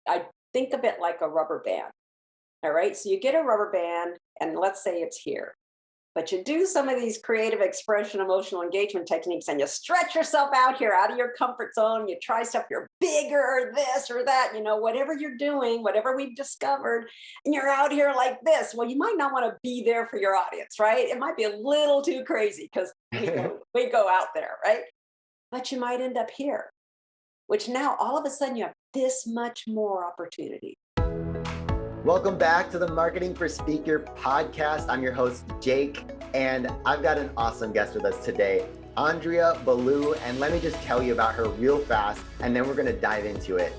I think of it like a rubber band. All right. So you get a rubber band, and let's say it's here. But you do some of these creative expression, emotional engagement techniques, and you stretch yourself out here, out of your comfort zone. You try stuff, you're bigger, or this or that, whatever you're doing, whatever we've discovered, and you're out here like this. Well, you might not want to be there for your audience, right? It might be a little too crazy because we go out there, right? But you might end up here, which now all of a sudden you have this much more opportunity. Welcome back to the Marketing for Speaker podcast. I'm your host, Jake, and I've got an awesome guest with us today, Andrea Beaulieu. And let me just tell you about her real fast, and then we're going to dive into it.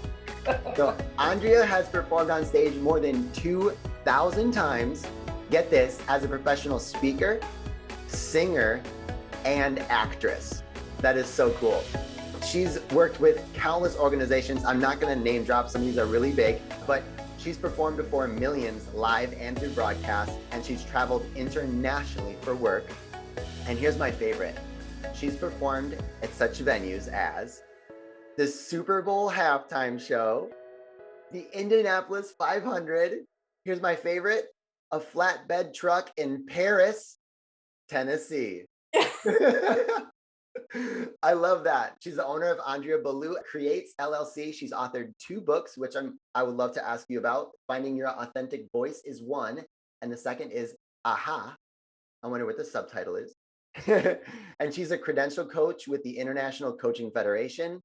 So Andrea has performed on stage more than 2,000 times, get this, as a professional speaker, singer, and actress. That is so cool. She's worked with countless organizations. I'm not going to name drop, some of these are really big, but she's performed before millions live and through broadcasts, and she's traveled internationally for work. And here's my favorite. She's performed at such venues as the Super Bowl halftime show, the Indianapolis 500. Here's my favorite, a flatbed truck in Paris, Tennessee. I love that. She's the owner of Andrea Beaulieu Creates LLC. She's authored 2 books, which I would love to ask you about. Finding Your Authentic Voice is one, and the second is Aha. I wonder what the subtitle is. And she's a credential coach with the International Coaching Federation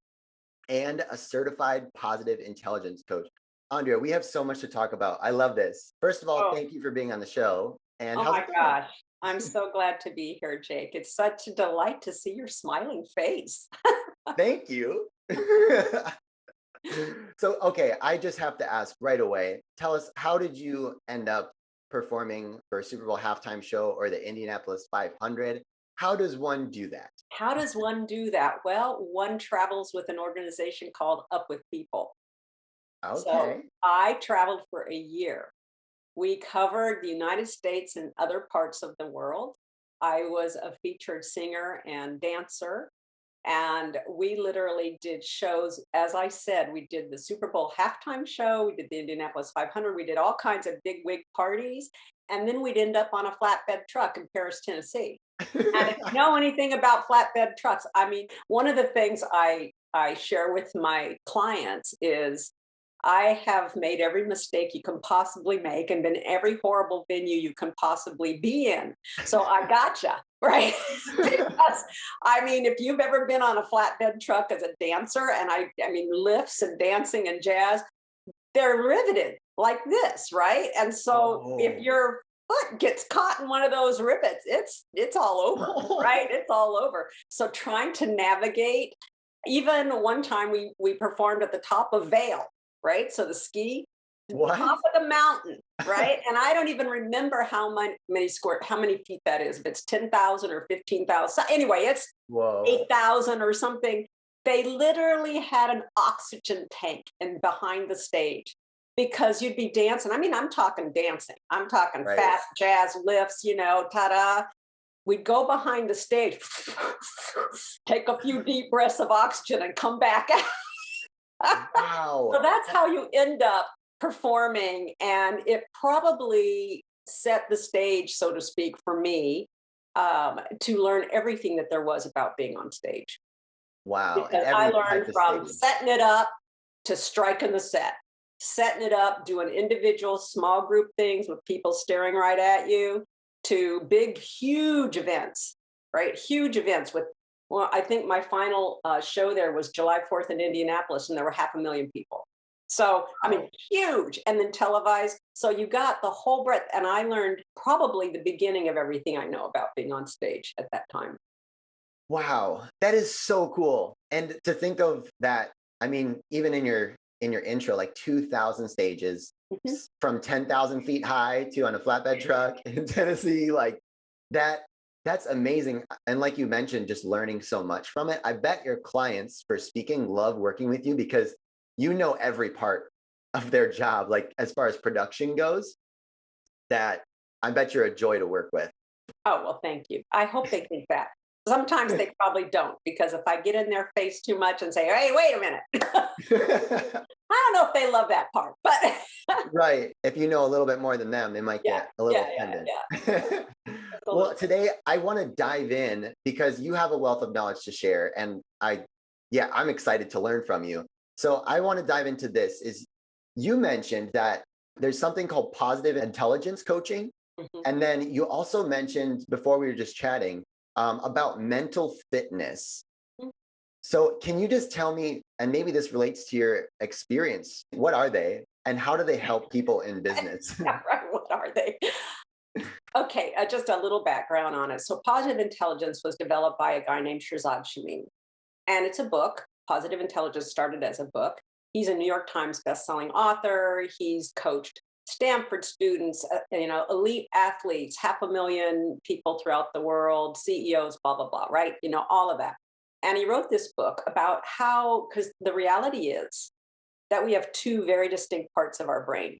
and a certified positive intelligence coach. Andrea, we have so much to talk about. I love this. First of all, Thank you for being on the show. And oh how's my it going? gosh. I'm so glad to be here, Jake. It's such a delight to see your smiling face. Thank you. So, okay, I just have to ask right away. Tell us, how did you end up performing for a Super Bowl halftime show or the Indianapolis 500? How does one do that? How does one do that? Well, one travels with an organization called Up With People. So Okay. I traveled for a year. We covered the United States and other parts of the world. I was a featured singer and dancer, and we literally did shows. As I said, we did the Super Bowl halftime show, we did the Indianapolis 500, we did all kinds of big wig parties, and then we'd end up on a flatbed truck in Paris, Tennessee. And if you know anything about flatbed trucks, I mean, one of the things I share with my clients is I have made every mistake you can possibly make and been in every horrible venue you can possibly be in. So I gotcha, right? Because, I mean, if you've ever been on a flatbed truck as a dancer, and I mean, lifts and dancing and jazz, they're riveted like this, right? And so if your foot gets caught in one of those rivets, it's all over, right? It's all over. So trying to navigate, even one time we performed at the top of Vail, right? So the ski, What? top of the mountain, right? And I don't even remember how many feet that is. If it's 10,000 or 15,000. Anyway, it's 8,000 or something. They literally had an oxygen tank behind the stage because you'd be dancing. I mean, I'm talking dancing. I'm talking fast jazz lifts, ta-da. We'd go behind the stage, take a few deep breaths of oxygen and come back out. Wow. So that's how you end up performing. And it probably set the stage, so to speak, for me to learn everything that there was about being on stage. Wow. Because I learned from setting it up to striking the set, setting it up, doing individual small group things with people staring right at you, to big, huge events, right? Huge events with, well, I think my final show there was July 4th in Indianapolis, and there were 500,000 people. So, I mean, huge, and then televised. So you got the whole breadth, and I learned probably the beginning of everything I know about being on stage at that time. Wow, that is so cool. And to think of that, I mean, even in your intro, like 2,000 stages, from 10,000 feet high to on a flatbed truck in Tennessee, like that's amazing. And like you mentioned, just learning so much from it. I bet your clients for speaking love working with you because you know every part of their job, like as far as production goes, that I bet you're a joy to work with. Oh, well, thank you. I hope they think that. Sometimes they probably don't, because if I get in their face too much and say, hey, wait a minute, I don't know if they love that part, but Right. If you know a little bit more than them, they might yeah, get a little yeah, yeah, offended. yeah. Well, Absolutely. today I want to dive in because you have a wealth of knowledge to share. And yeah, I'm excited to learn from you. So I want to dive into this is you mentioned that there's something called positive intelligence coaching. Mhm. And then you also mentioned before we were just chatting about mental fitness. So can you just tell me, and maybe this relates to your experience, what are they and how do they help people in business? Yeah, right. What are they? Okay, just a little background on it. So, positive intelligence was developed by a guy named Shirzad Chamine, and it's a book. Positive Intelligence started as a book. He's a New York Times bestselling author. He's coached Stanford students, elite athletes, 500,000 people throughout the world, CEOs, blah blah blah. Right? All of that. And he wrote this book about how, because the reality is that we have two very distinct parts of our brain.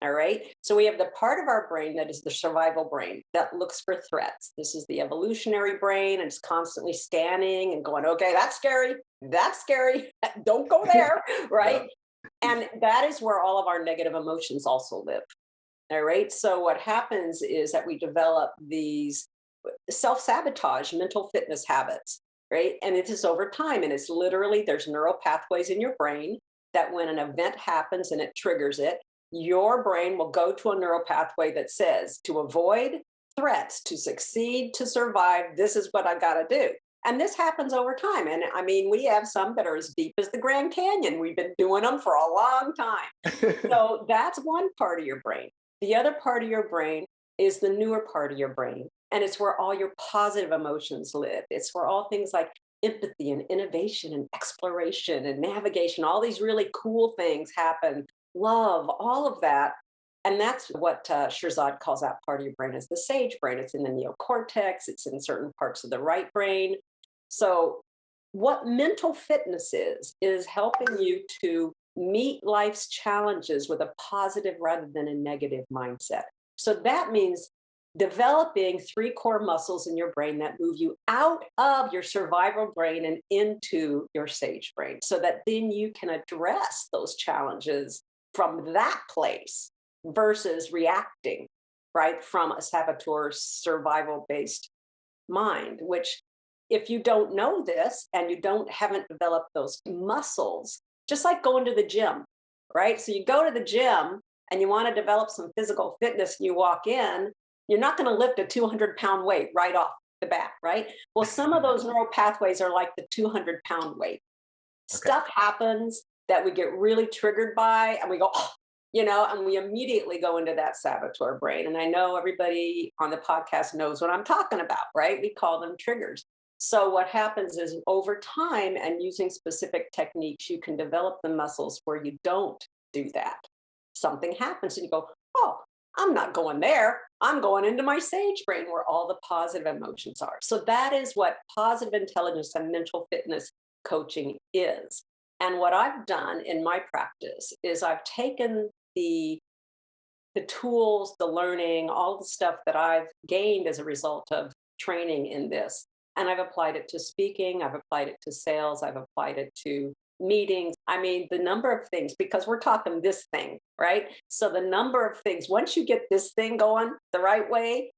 All right. So we have the part of our brain that is the survival brain that looks for threats. This is the evolutionary brain, and it's constantly scanning and going, okay, that's scary. That's scary. Don't go there. Right. Yep. And that is where all of our negative emotions also live. All right. So what happens is that we develop these self-sabotage mental fitness habits, right? And it is over time. And it's literally, there's neural pathways in your brain that when an event happens and it triggers it, your brain will go to a neural pathway that says to avoid threats, to succeed, to survive, this is what I got to do. And this happens over time. And I mean, we have some that are as deep as the Grand Canyon. We've been doing them for a long time. So that's one part of your brain. The other part of your brain is the newer part of your brain. And it's where all your positive emotions live. It's where all things like empathy and innovation and exploration and navigation, all these really cool things happen. Love, all of that. And that's what Shirzad calls that part of your brain as the sage brain. It's in the neocortex, it's in certain parts of the right brain. So, what mental fitness is helping you to meet life's challenges with a positive rather than a negative mindset. So that means developing three core muscles in your brain that move you out of your survival brain and into your sage brain so that then you can address those challenges from that place versus reacting, right, from a saboteur survival based mind, which if you don't know this and you haven't developed those muscles, just like going to the gym, right? So you go to the gym and you want to develop some physical fitness and you walk in, you're not going to lift a 200-pound weight right off the bat, right? Well, some of those neural pathways are like the 200-pound weight. Okay. Stuff happens that we get really triggered by and we go, oh, and we immediately go into that saboteur brain. And I know everybody on the podcast knows what I'm talking about, right? We call them triggers. So what happens is over time and using specific techniques, you can develop the muscles where you don't do that. Something happens and you go, oh, I'm not going there. I'm going into my sage brain where all the positive emotions are. So that is what positive intelligence and mental fitness coaching is. And what I've done in my practice is I've taken the tools, the learning, all the stuff that I've gained as a result of training in this. And I've applied it to speaking, I've applied it to sales, I've applied it to meetings. I mean, the number of things, because we're talking this thing, right? So the number of things, once you get this thing going the right way,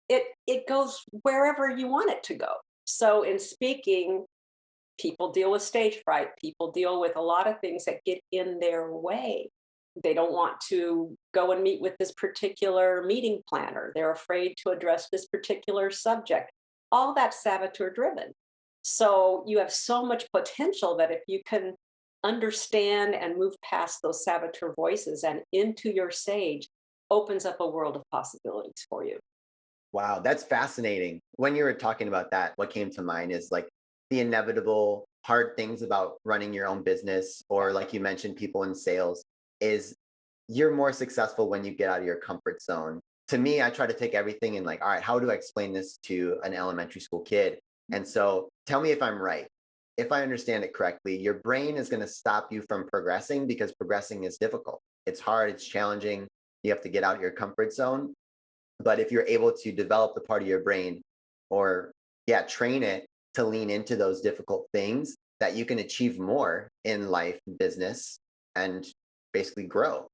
it goes wherever you want it to go. So in speaking, people deal with stage fright, people deal with a lot of things that get in their way. They don't want to go and meet with this particular meeting planner. They're afraid to address this particular subject. All that's saboteur driven. So you have so much potential that if you can understand and move past those saboteur voices and into your sage, opens up a world of possibilities for you. Wow, that's fascinating. When you were talking about that, what came to mind is like the inevitable hard things about running your own business, or like you mentioned, people in sales, is you're more successful when you get out of your comfort zone. To me, I try to take everything and like, all right, how do I explain this to an elementary school kid? And so tell me if I'm right. If I understand it correctly, your brain is going to stop you from progressing because progressing is difficult. It's hard, it's challenging. You have to get out your comfort zone. But if you're able to develop the part of your brain or, yeah, train it to lean into those difficult things that you can achieve more in life, business, and basically grow.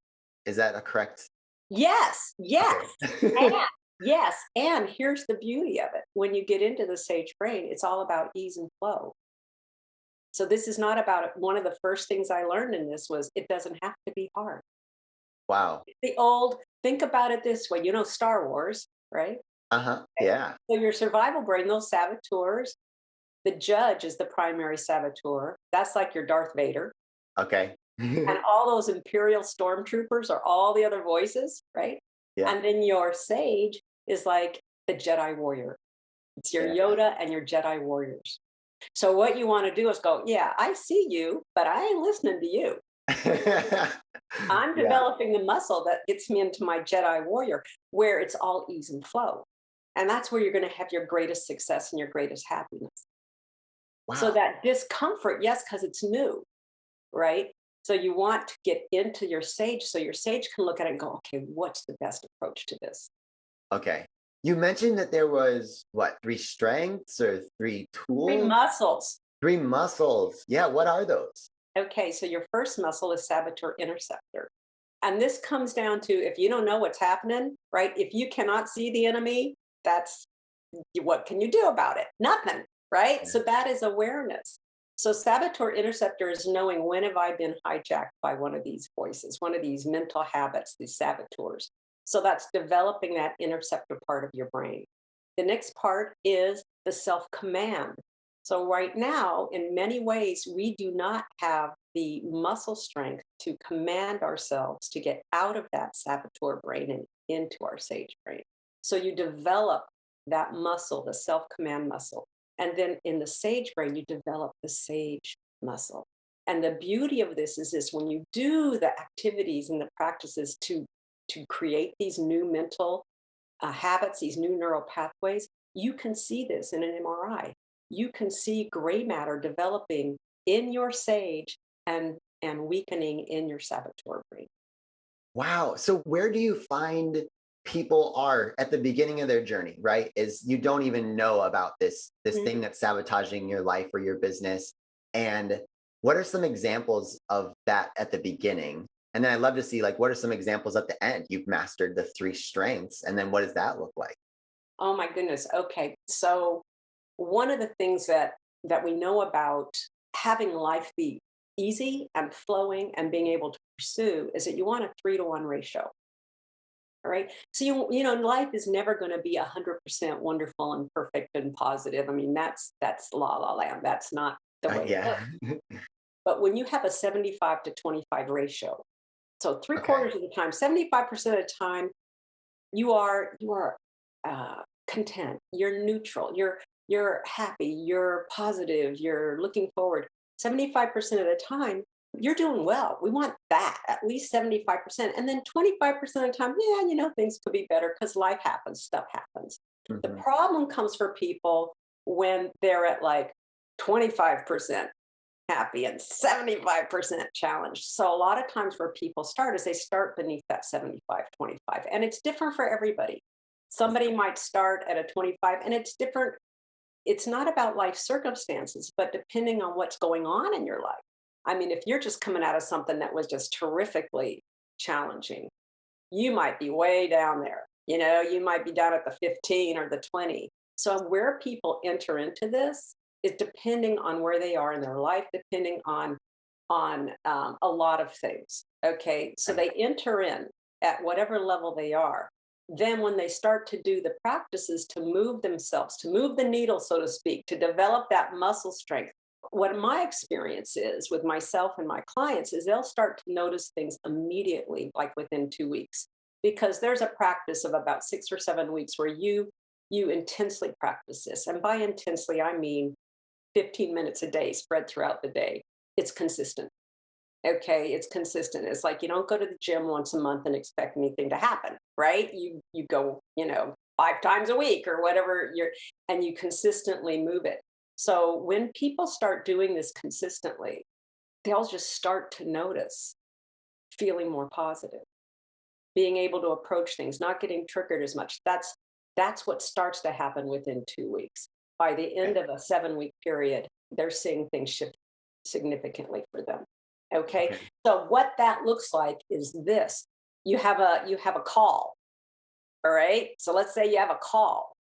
Is that a correct? Yes, yes, and Okay. yes, and here's the beauty of it. When you get into the sage brain, it's all about ease and flow. So this is not about it. One of the first things I learned in this was it doesn't have to be hard. Wow. The old, think about it this way, Star Wars, right? Uh-huh. Okay. Yeah. So your survival brain, those saboteurs, the judge is the primary saboteur. That's like your Darth Vader. Okay. And all those Imperial stormtroopers are all the other voices, right? Yeah. And then your sage is like the Jedi warrior. It's your Yeah. Yoda and your Jedi warriors. So what you want to do is go, yeah, I see you, but I ain't listening to you. I'm Yeah. developing the muscle that gets me into my Jedi warrior, where it's all ease and flow. And that's where you're going to have your greatest success and your greatest happiness. So Wow. that discomfort, yes, because it's new, right? So you want to get into your sage so your sage can look at it and go, okay, what's the best approach to this? Okay. You mentioned that there was what, three strengths or three Three tools? muscles. Three muscles. Yeah. What are those? Okay, so your first muscle is Saboteur Interceptor. And this comes down to if you don't know what's happening, right? If you cannot see the enemy, that's what can you do about it? Nothing, right? Yeah. So that is awareness. So Saboteur Interceptor is knowing when have I been hijacked by one of these voices, one of these mental habits, these saboteurs. So that's developing that interceptor part of your brain. The next part is the self command. So, right now, in many ways, we do not have the muscle strength to command ourselves to get out of that saboteur brain and into our sage brain. So, you develop that muscle, the self command muscle. And then in the sage brain, you develop the sage muscle. And the beauty of this is this when you do the activities and the practices to create these new mental habits, these new neural pathways, you can see this in an MRI. You can see gray matter developing in your sage and weakening in your saboteur brain. Wow. So where do you find people are at the beginning of their journey, right? Is you don't even know about this Mhm. thing that's sabotaging your life or your business. And what are some examples of that at the beginning? And then I'd love to see like what are some examples at the end? You've mastered the three strengths. And then what does that look like? Oh my goodness. Okay. So one of the things that we know about having life be easy and flowing and being able to pursue is that you want a 3-to-1 ratio. All right. So life is never going to be 100% wonderful and perfect and positive. I mean, that's la la land. That's not the way it Yeah. works. But when you have a 75 to 25 ratio, so three Okay. quarters of the time, 75% of the time, you are content. You're neutral. You're happy. You're positive. You're looking forward. 75% of the time, you're doing well. We want that at least 75%, and then 25% of the time, yeah, things could be better because life happens, stuff happens. The Mhm. problem comes for people when they're at like 25% happy and 75% challenged. So a lot of times where people start is they start beneath that 75-25, and it's different for everybody. Somebody might start at a 25 and it's different. It's not about life circumstances, but depending on what's going on in your life. I mean, if you're just coming out of something that was just terrifically challenging, you might be way down there. You might be down at the 15 or the 20. So where people enter into this is depending on where they are in their life, depending on a lot of things. Okay, so Okay. they enter in at whatever level they are. Then when they start to do the practices to move themselves, to move the needle, so to speak, to develop that muscle strength, what my experience is with myself and my clients is they'll start to notice things immediately, like within 2 weeks, because there's a practice of about 6 or 7 weeks where you intensely practice this. And by intensely, I mean 15 minutes a day spread throughout the day. It's consistent. Okay, it's consistent. It's like you don't go to the gym once a month and expect anything to happen, right? You go, 5 times a week or whatever and you consistently move it. So when people start doing this consistently, they'll just start to notice feeling more positive, being able to approach things, not getting triggered as much. That's what starts to happen within 2 weeks. By the end Okay. of a 7-week period, they're seeing things shift significantly for them. Okay. Okay. So what that looks like is this. You have a call. All right. So let's say you have a call.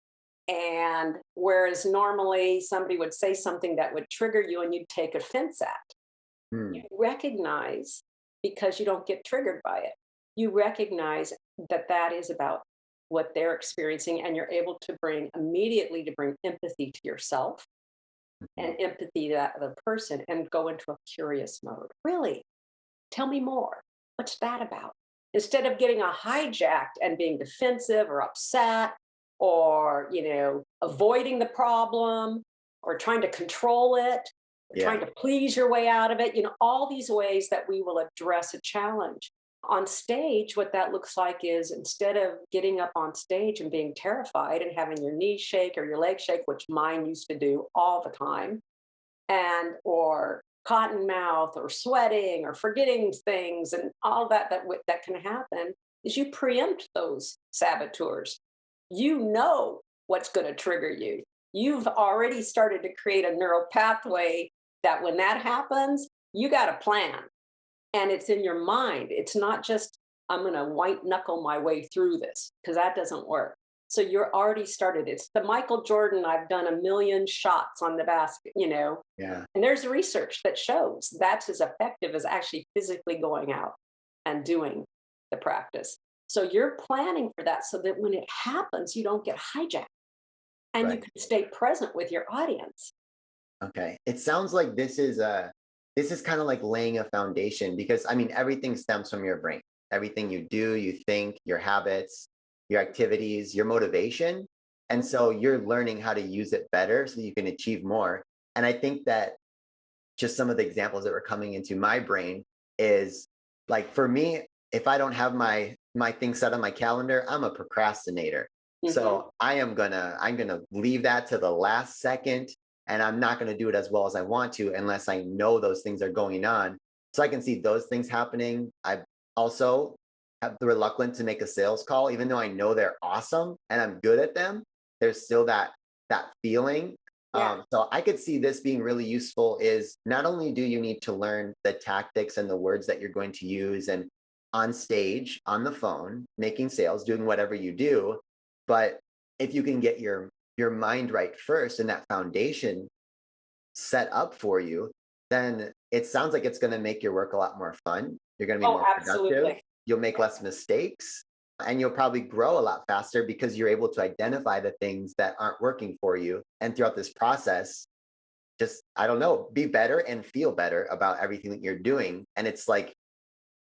And whereas normally somebody would say something that would trigger you and you'd take offense at, you Hmm. recognize, because you don't get triggered by it, you recognize that that is about what they're experiencing, and you're able to bring immediately to bring empathy to yourself Mhm. and empathy to that other person and go into a curious mode. Really? Tell me more. What's that about? Instead of getting a hijacked and being defensive or upset or, avoiding the problem or trying to control it or trying Yeah. to please your way out of it, all these ways that we will address a challenge. On stage, what that looks like is instead of getting up on stage and being terrified and having your knees shake or your legs shake, which mine used to do all the time, and or cotton mouth or sweating or forgetting things and all that can happen, is you preempt those saboteurs. You know what's going to trigger you. You've already started to create a neural pathway that when that happens, you got a plan, and it's in your mind. It's not just, I'm going to white knuckle my way through this, because that doesn't work. So you're already started. It's the Michael Jordan, I've done a million shots on the basket. Yeah. And there's research that shows that's as effective as actually physically going out and doing the practice. So you're planning for that so that when it happens, you don't get hijacked and you Right. can stay present with your audience. Okay. It sounds like this is kind of like laying a foundation because I mean everything stems from your brain. Everything you do, you think, your habits, your activities, your motivation. And so you're learning how to use it better so you can achieve more. And I think that just some of the examples that were coming into my brain is like for me, if I don't have my thing set on my calendar, I'm a procrastinator. Mhm. So I'm gonna leave that to the last second, and I'm not gonna do it as well as I want to unless I know those things are going on. So I can see those things happening. I also have the reluctance to make a sales call, even though I know they're awesome and I'm good at them. There's still that feeling. Yeah. So I could see this being really useful is not only do you need to learn the tactics and the words that you're going to use and on stage, on the phone, making sales, doing whatever you do, but if you can get your mind right first and that foundation set up for you, then it sounds like it's going to make your work a lot more fun. You're going to be Oh, more productive. absolutely. You'll make less mistakes and you'll probably grow a lot faster because you're able to identify the things that aren't working for you. And throughout this process, just, I don't know, be better and feel better about everything that you're doing. And it's like,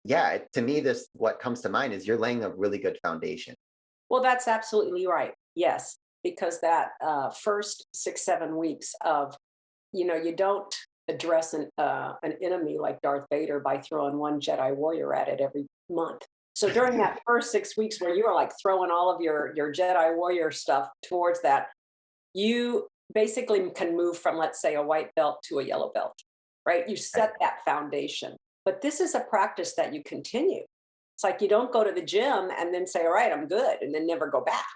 yeah, to me, this, what comes to mind is you're laying a really good foundation. Well, that's absolutely right. Yes, because that first 6, 7 weeks of, you don't address an enemy like Darth Vader by throwing one Jedi warrior at it every month. So during that first 6 weeks where you are like throwing all of your Jedi warrior stuff towards that, you basically can move from, let's say, a white belt to a yellow belt, right? You Okay. set that foundation. But this is a practice that you continue. It's like you don't go to the gym and then say, all right, I'm good, and then never go back.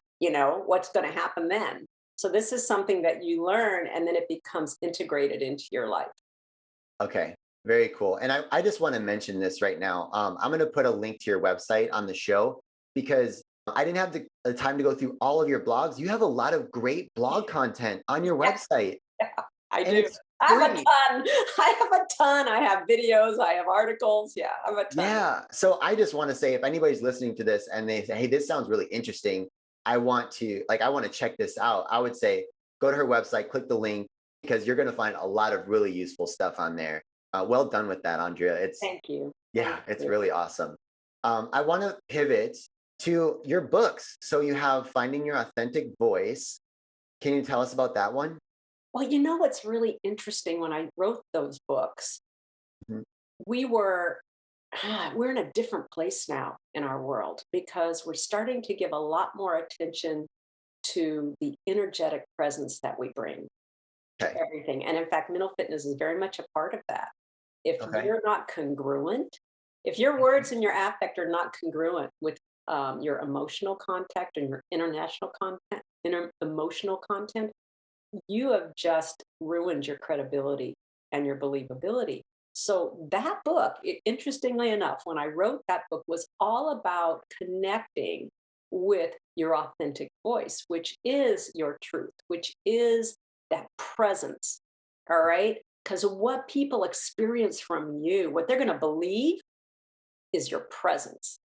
What's going to happen then? So this is something that you learn and then it becomes integrated into your life. Okay, very cool. And I just want to mention this right now. I'm going to put a link to your website on the show because I didn't have the time to go through all of your blogs. You have a lot of great blog content on your Yeah, website, I and do. it's I have a free. ton. I have a ton. I have videos. I have articles. Yeah, I have a ton. Yeah. So I just want to say if anybody's listening to this and they say, hey, this sounds really interesting. I want to check this out. I would say go to her website, click the link because you're going to find a lot of really useful stuff on there. Well done with that, Andrea. Thank you. Yeah, Thank it's you. really awesome. I want to pivot to your books. So you have Finding Your Authentic Voice. Can you tell us about that one? Well, what's really interesting when I wrote those books, Mhm. we were we're in a different place now in our world because we're starting to give a lot more attention to the energetic presence that we bring to Okay. everything. And in fact, mental fitness is very much a part of that. If Okay. you're not congruent, if your words and your affect are not congruent with your emotional contact and your international content, emotional content, you have just ruined your credibility and your believability. So that book, interestingly enough, when I wrote that book, was all about connecting with your authentic voice, which is your truth, which is that presence. All right. Because what people experience from you, what they're going to believe is your presence,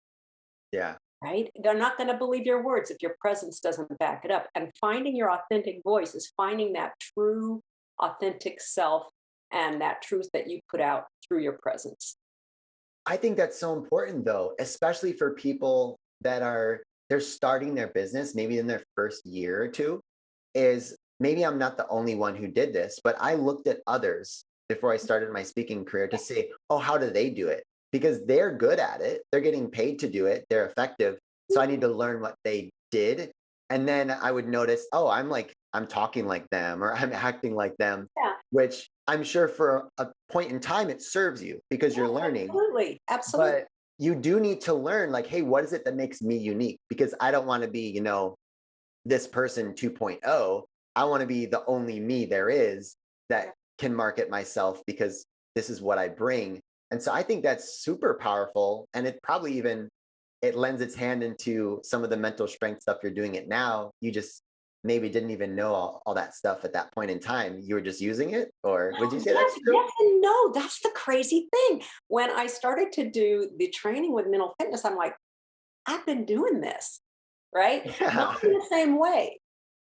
Yeah. right? They're not going to believe your words if your presence doesn't back it up. And finding your authentic voice is finding that true, authentic self and that truth that you put out through your presence. I think that's so important though, especially for people that they're starting their business, maybe in their first year or two, is maybe I'm not the only one who did this, but I looked at others before I started my speaking career to say, oh, how do they do it? Because they're good at it. They're getting paid to do it. They're effective. So I need to learn what they did. And then I would notice, oh, I'm talking like them or I'm acting like them, Yeah, which I'm sure for a point in time, it serves you because you're learning. absolutely. Absolutely. But you do need to learn, like, hey, what is it that makes me unique? Because I don't want to be, this person 2.0. I want to be the only me there is that can market myself because this is what I bring. And so I think that's super powerful. And it probably even it lends its hand into some of the mental strength stuff you're doing it now. You just maybe didn't even know all that stuff at that point in time. You were just using it, or would you say Yes, that's true? yes and no. That's the crazy thing. When I started to do the training with mental fitness, I'm like, I've been doing this, right? Not Yeah. in the same way,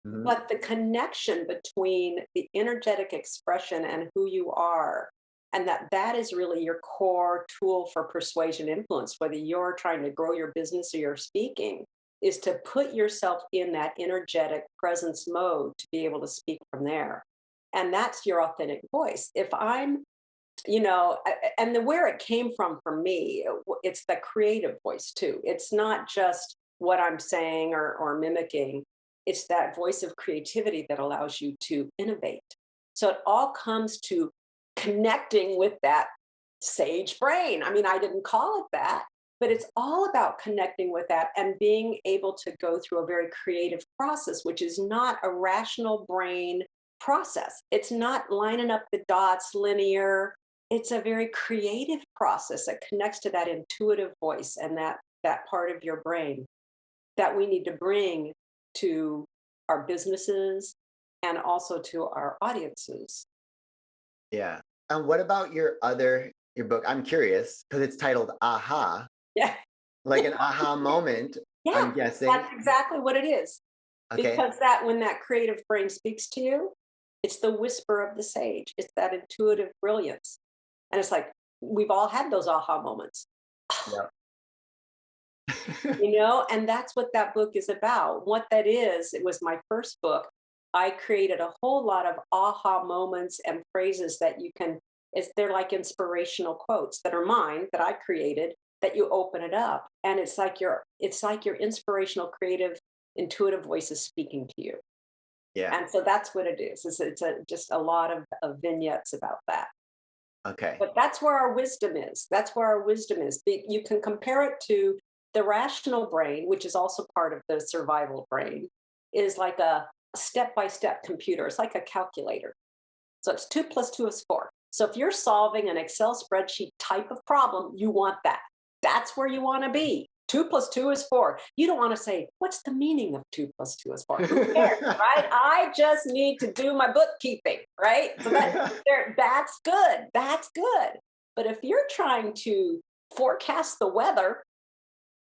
Mhm. but the connection between the energetic expression and who you are, and that is really your core tool for persuasion influence, whether you're trying to grow your business or you're speaking, is to put yourself in that energetic presence mode to be able to speak from there. And that's your authentic voice. If I'm and where it came from for me, it's the creative voice too. It's not just what I'm saying or mimicking. It's that voice of creativity that allows you to innovate. So it all comes to connecting with that sage brain. I mean, I didn't call it that, but it's all about connecting with that and being able to go through a very creative process, which is not a rational brain process. It's not lining up the dots linear. It's a very creative process that connects to that intuitive voice and that part of your brain that we need to bring to our businesses and also to our audiences. Yeah. And what about your book? I'm curious because it's titled Aha, Yeah. like an aha moment, Yeah, I'm guessing. that's exactly what it is. Okay. Because that when that creative brain speaks to you, it's the whisper of the sage. It's that intuitive brilliance. And it's like we've all had those aha moments. Yeah. And that's what that book is about. What that is, it was my first book. I created a whole lot of aha moments and phrases that they're like inspirational quotes that are mine that I created that you open it up. And it's like your inspirational, creative, intuitive voice is speaking to you. Yeah. And so that's what it is. Just a lot of vignettes about that. Okay. But that's where our wisdom is. That's where our wisdom is. You can compare it to the rational brain, which is also part of the survival brain, is like a step by step computer. It's like a calculator. So it's 2 + 2 is 4. So if you're solving an Excel spreadsheet type of problem, you want that. That's where you want to be. 2 + 2 is 4. You don't want to say, what's the meaning of 2 + 2 is 4? Who cares, right? I just need to do my bookkeeping, right? So that's good. That's good. But if you're trying to forecast the weather,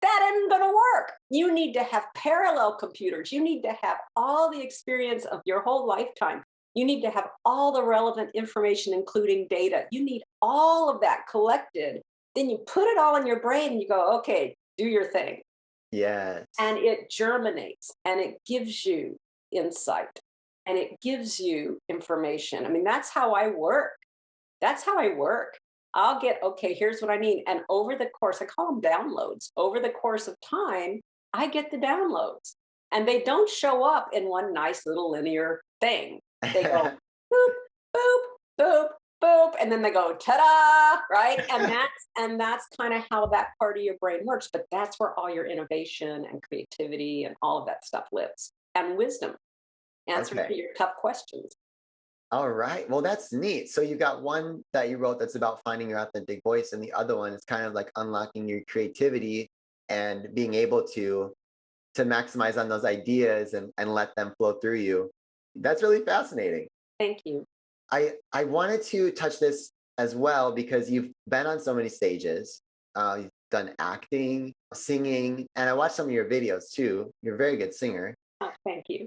that isn't going to work. You need to have parallel computers. You need to have all the experience of your whole lifetime. You need to have all the relevant information, including data. You need all of that collected. Then you put it all in your brain and you go, okay, do your thing. Yes. And it germinates and it gives you insight and it gives you information. I mean, that's how I work. That's how I work. I'll get, okay, here's what I need. And over the course, I call them downloads. Over the course of time, I get the downloads. And they don't show up in one nice little linear thing. They go boop, boop, boop, boop. And then they go, ta-da, right? And that's kind of how that part of your brain works. But that's where all your innovation and creativity and all of that stuff lives. And wisdom. answers to Okay. your tough questions. All right. Well, that's neat. So you've got one that you wrote that's about finding your authentic voice, and the other one is kind of like unlocking your creativity and being able to maximize on those ideas and let them flow through you. That's really fascinating. Thank you. I wanted to touch this as well because you've been on so many stages. You've done acting, singing, and I watched some of your videos too. You're a very good singer. Oh, thank you.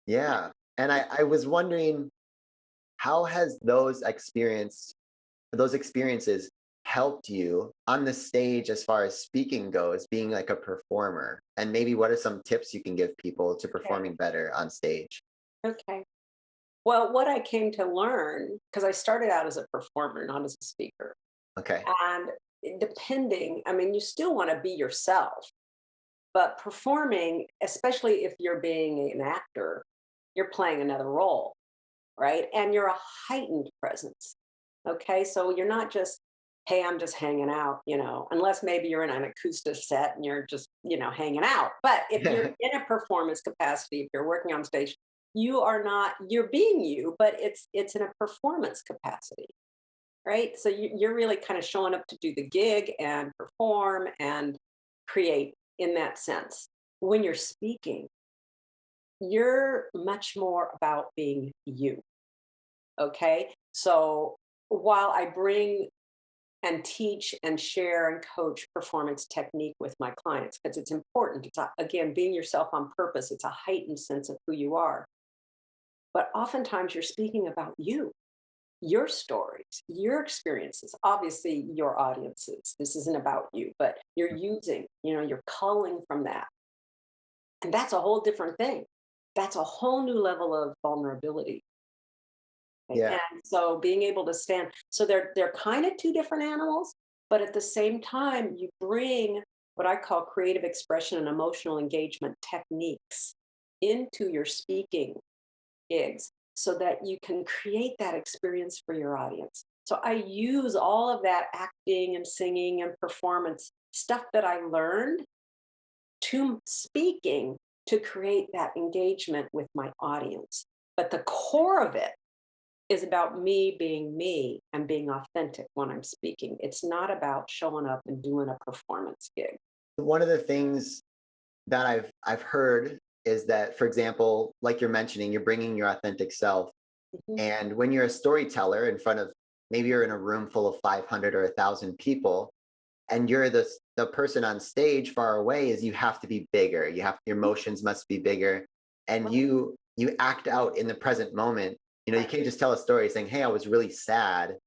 Yeah. And I was wondering, how has those experiences helped you on the stage as far as speaking goes, being like a performer? And maybe what are some tips you can give people to Okay. performing better on stage? Okay. Well, what I came to learn, because I started out as a performer, not as a speaker, Okay. and depending, I mean, you still want to be yourself, but performing, especially if you're being an actor, you're playing another role, right? And you're a heightened presence. Okay. So you're not just, hey, I'm just hanging out, unless maybe you're in an acoustic set and you're just, hanging out. But if you're in a performance capacity, if you're working on stage, you are not, you're being you, but it's in a performance capacity, right? So you're really kind of showing up to do the gig and perform and create in that sense. When you're speaking, you're much more about being you. Okay. So while I bring and teach and share and coach performance technique with my clients, because it's important, again, being yourself on purpose, it's a heightened sense of who you are. But oftentimes you're speaking about you, your stories, your experiences, obviously your audiences. This isn't about you, but you're using, you're culling from that. And that's a whole different thing. That's a whole new level of vulnerability. Yeah. And so being able to stand, so they're kind of two different animals, but at the same time, you bring what I call creative expression and emotional engagement techniques into your speaking gigs so that you can create that experience for your audience. So I use all of that acting and singing and performance stuff that I learned to speaking to create that engagement with my audience. But the core of it is about me being me and being authentic when I'm speaking. It's not about showing up and doing a performance gig. One of the things that I've heard is that, for example, like you're mentioning, you're bringing your authentic self. Mhm. And when you're a storyteller in front of, maybe you're in a room full of 500 or 1,000 people, and you're the person on stage far away, is you have to be bigger. Your emotions must be bigger, and Right, you act out in the present moment. You right, can't just tell a story saying, "Hey, I was really sad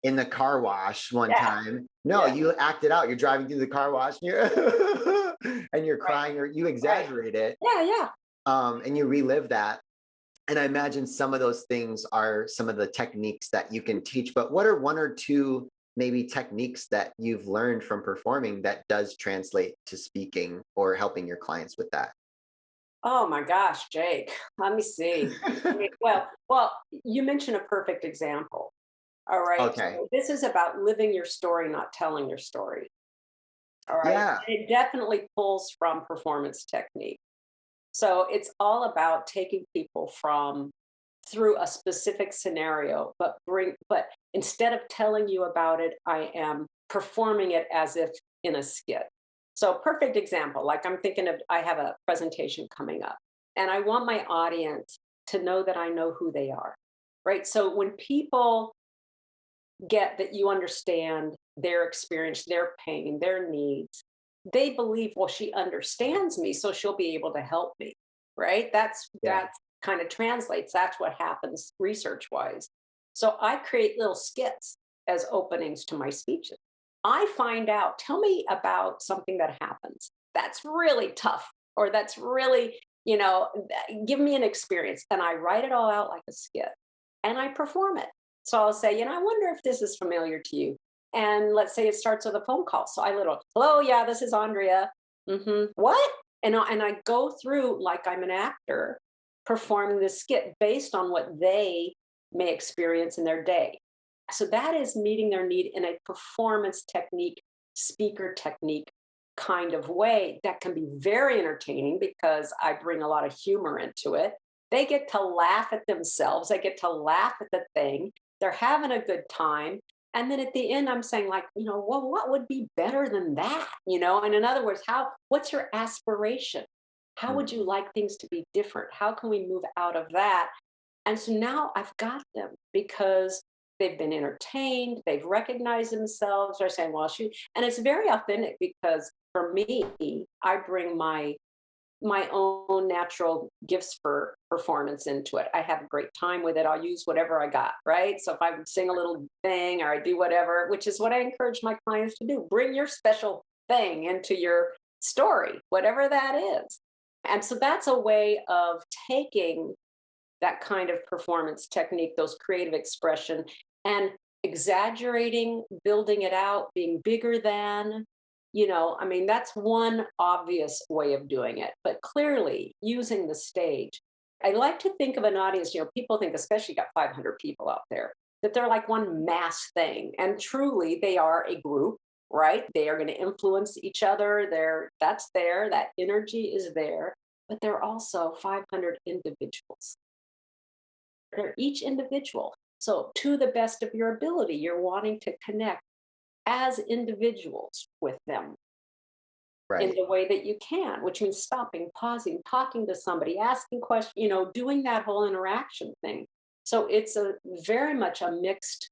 in the car wash one yeah, time." No, yeah, you act it out. You're driving through the car wash and you're and you're right, crying, or you right. exaggerate it, Yeah, yeah. and you relive that. And I imagine some of those things are some of the techniques that you can teach. But what are one or two maybe techniques that you've learned from performing that does translate to speaking or helping your clients with that? Oh my gosh, Jake. Let me see. Well, you mentioned a perfect example. All right. Okay. So this is about living your story, not telling your story. All right. Yeah. And it definitely pulls from performance technique. So it's all about taking people from through a specific scenario, but instead of telling you about it, I am performing it as if in a skit. So perfect example, like I'm thinking of I have a presentation coming up and I want my audience to know that I know who they are. Right? So when people get that you understand their experience, their pain, their needs, they believe, well, she understands me, so she'll be able to help me. Right? Yeah. That's kind of translates. That's what happens research wise. So I create little skits as openings to my speeches. I find out, tell me about something that happens that's really tough, or that's really, give me an experience. And I write it all out like a skit and I perform it. So I'll say, I wonder if this is familiar to you. And let's say it starts with a phone call. So I hello, yeah, this is Andrea. What? And I go through like I'm an actor performing this skit based on what they may experience in their day. So that is meeting their need in a performance technique, speaker technique kind of way that can be very entertaining because I bring a lot of humor into it. They get to laugh at themselves. They get to laugh at the thing. They're having a good time. And then at the end, I'm saying, like, well, what would be better than that? And in other words, what's your aspiration? How would you like things to be different? How can we move out of that? And so now I've got them because they've been entertained, they've recognized themselves, they're saying, well, shoot. And it's very authentic because for me, I bring my own natural gifts for performance into it. I have a great time with it. I'll use whatever I got, right? So if I sing a little thing or I do whatever, which is what I encourage my clients to do, bring your special thing into your story, whatever that is. And so that's a way of taking that kind of performance technique, those creative expression, and exaggerating, building it out, being bigger than, that's one obvious way of doing it, but clearly using the stage. I like to think of an audience, people think, especially got 500 people out there, that they're like one mass thing. And truly, they are a group, right? They are going to influence each other. That energy is there, but they're also 500 individuals. They're each individual. So, to the best of your ability, you're wanting to connect as individuals with them in Right. the way that you can, which means stopping, pausing, talking to somebody, asking questions, doing that whole interaction thing. So it's very much a mixed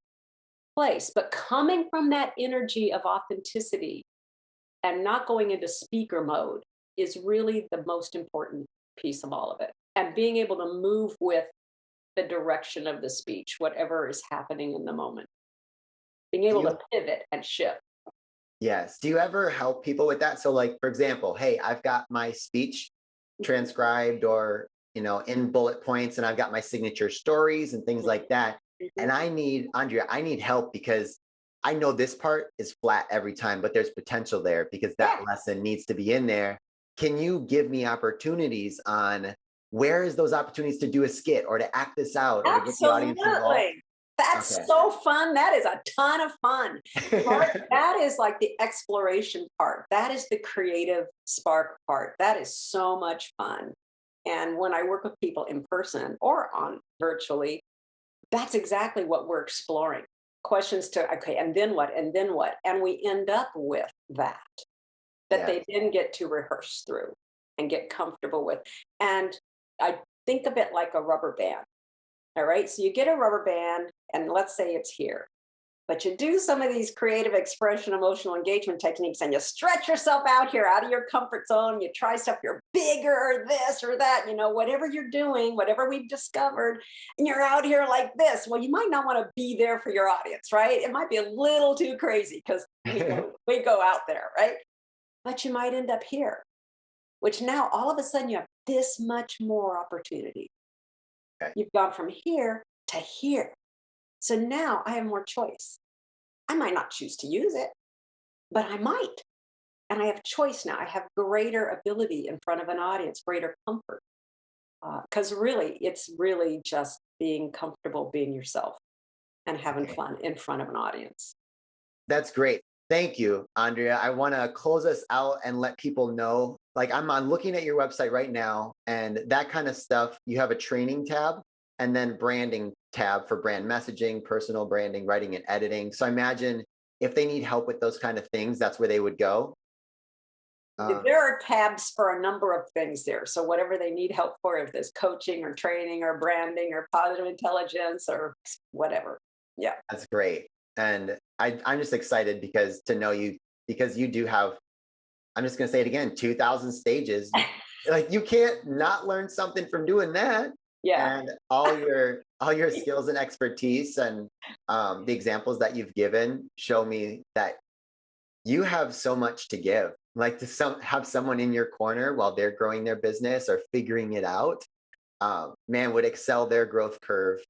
place, but coming from that energy of authenticity and not going into speaker mode is really the most important piece of all of it. And being able to move with the direction of the speech, whatever is happening in the moment. Being Do able to you, pivot and shift. yes. Do you ever help people with that? So, like, for example, hey, I've got my speech transcribed or, in bullet points, and I've got my signature stories and things like that. And Andrea, I need help because I know this part is flat every time, but there's potential there because Yeah, that lesson needs to be in there. Can you give me opportunities on where is those opportunities to do a skit or to act this out or to get the audience involved? absolutely. That's Okay. so fun. That is a ton of fun. That is like the exploration part. That is the creative spark part. That is so much fun. And when I work with people in person or on virtually, that's exactly what we're exploring. Questions to, okay, and then what? And then what? And we end up with that Yeah. they didn't get to rehearse through and get comfortable with. And I think of it like a rubber band. All right. So you get a rubber band, and let's say it's here, but you do some of these creative expression, emotional engagement techniques, and you stretch yourself out here, out of your comfort zone. You try stuff, you're bigger, or this or that, whatever you're doing, whatever we've discovered, and you're out here like this. Well, you might not want to be there for your audience, right? It might be a little too crazy because we go out there, right? But you might end up here, which now all of a sudden you have this much more opportunity. Okay. You've gone from here to here. So now I have more choice. I might not choose to use it, but I might. And I have choice now. I have greater ability in front of an audience, greater comfort. Because really, it's really just being comfortable being yourself and having Okay. fun in front of an audience. That's great. Thank you, Andrea. I want to close us out and let people know, like I'm on looking at your website right now and that kind of stuff. You have a training tab and then branding tab for brand messaging, personal branding, writing and editing. So I imagine if they need help with those kind of things, that's where they would go. There are tabs for a number of things there. So whatever they need help for, if there's coaching or training or branding or positive intelligence or whatever. Yeah. That's great. And I'm just excited because to know you, because you do have, I'm just going to say it again, 2,000 stages. Like you can't not learn something from doing that. Yeah. And all your skills and expertise and the examples that you've given show me that you have so much to give. Like to have someone in your corner while they're growing their business or figuring it out, man, would excel their growth curve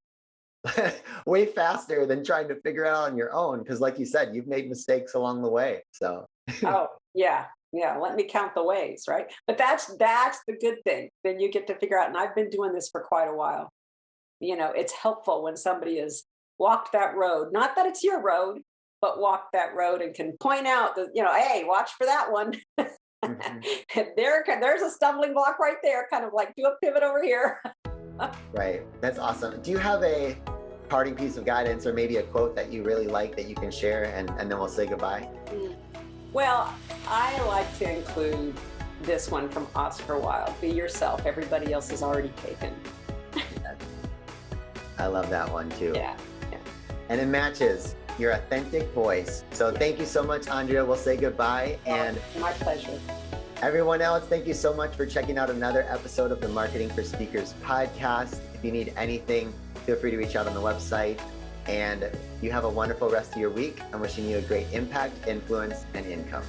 way faster than trying to figure it out on your own. Because, like you said, you've made mistakes along the way. So, Oh, yeah. Yeah. Let me count the ways, right? But that's the good thing. Then you get to figure out, and I've been doing this for quite a while. It's helpful when somebody has walked that road. Not that it's your road, but walked that road and can point out that, hey, watch for that one. mhm. There's a stumbling block right there, kind of like do a pivot over here. Right. That's awesome. Do you have a parting piece of guidance or maybe a quote that you really like that you can share and then we'll say goodbye? Mm. Well, I like to include this one from Oscar Wilde: be yourself, everybody else is already taken. I love that one too. Yeah, yeah. And it matches your authentic voice. So thank you so much, Andrea. We'll say goodbye. And My pleasure. everyone else, thank you so much for checking out another episode of the Marketing for Speakers podcast. If you need anything, feel free to reach out on the website. And you have a wonderful rest of your week. I'm wishing you a great impact, influence, and income.